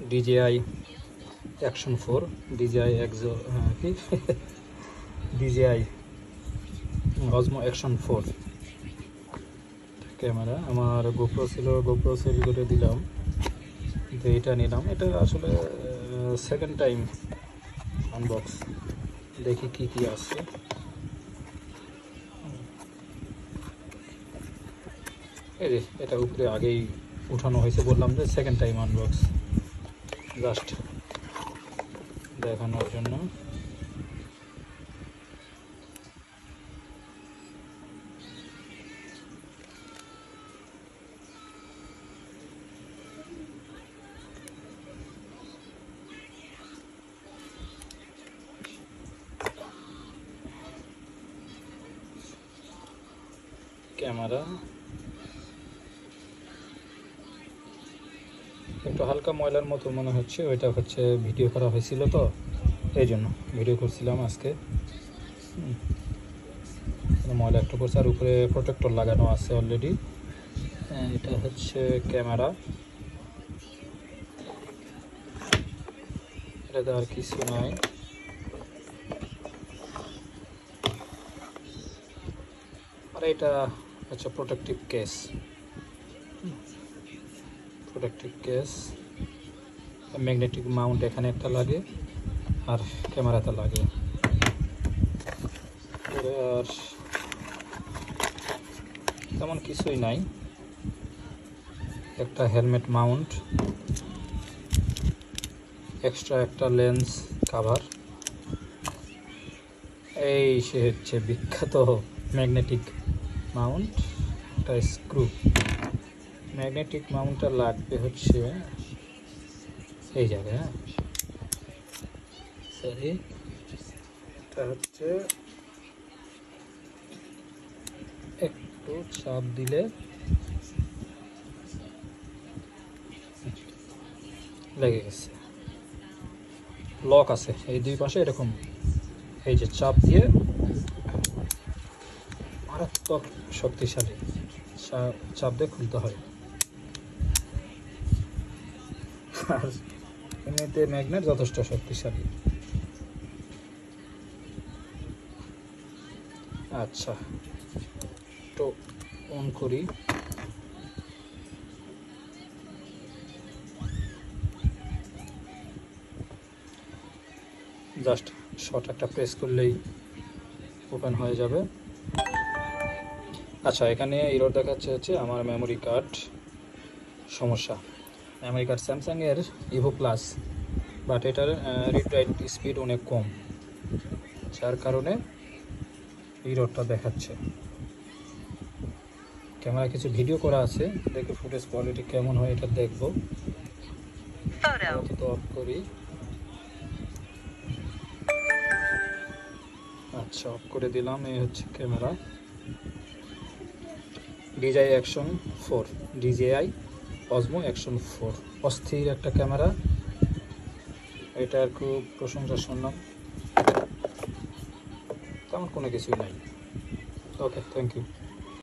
DJI Action 4 DJI Exo DJI Osmo Action 4 camera. আমার GoPro ছিল, GoPro sell করে দিলাম, তো এটা নিলাম। এটা আসলে সেকেন্ড টাইম আনবক্স, দেখি কি কি আছে। এই যে এটা উপরে আগেই উঠানো হয়েছে, বললাম যে সেকেন্ড টাইম আনবক্স, জাস্ট দেখানোর জন্য। ক্যামেরা একটু হালকা ময়লার মতো মনে হচ্ছে, ওইটা হচ্ছে ভিডিও করা হয়েছিল তো, এই জন্য ভিডিও করছিলাম আজকে। ময়লা একটু করছে, আর উপরে প্রোটেক্টর লাগানো আছে অলরেডি। এটা হচ্ছে ক্যামেরা, এটাতে আর কিছু নাই। আর এটা হচ্ছে প্রোটেক্টিভ কেস, ম্যাগনেটিক মাউন্ট এখানে একটা লাগে আর ক্যামেরাতে লাগে। আর তেমন কিছুই নাই, একটা হেলমেট মাউন্ট, এক্সট্রা একটা লেন্স কাভার। এই সে হচ্ছে বিখ্যাত ম্যাগনেটিক মাউন্ট, একটা স্ক্রু। ম্যাগনেটিক মাউন্টটা লাগবে হচ্ছে এই জায়গায়। সরি, এটা হচ্ছে একটু চাপ দিলে লেগে গেছে। লক আছে এই দুই পাশে এরকম, এই যে চাপ দিয়ে, মারাত্মক শক্তিশালী, চাপ দিয়ে খুলতে হয়। আর এমনিতে ম্যাগনেট যথেষ্ট শক্তিশালী। আচ্ছা, তো অন করি। জাস্ট শর্ট একটা প্রেস করলেই ওপেন হয়ে যাবে। আচ্ছা, এখানে এরর দেখাচ্ছে হচ্ছে আমার মেমোরি কার্ড সমস্যা। মেমোরি কার্ড স্যামসাংয়ের ইভো প্লাস, বাট এটার রিড রাইট স্পিড অনেক কম, যার কারণে এররটা দেখাচ্ছে। ক্যামেরা কিছু ভিডিও করা আছে, দেখে ফুটেজ কোয়ালিটি কেমন হয় এটা দেখবো। তো অফ করি। আচ্ছা, অফ করে দিলাম। এই হচ্ছে camera, DJI Action 4, DJI Osmo Action 4, অস্থির একটা ক্যামেরা। এটার খুব প্রশংসা শুনলাম, তেমন কোনো কিছুই নাই। ওকে, থ্যাংক ইউ।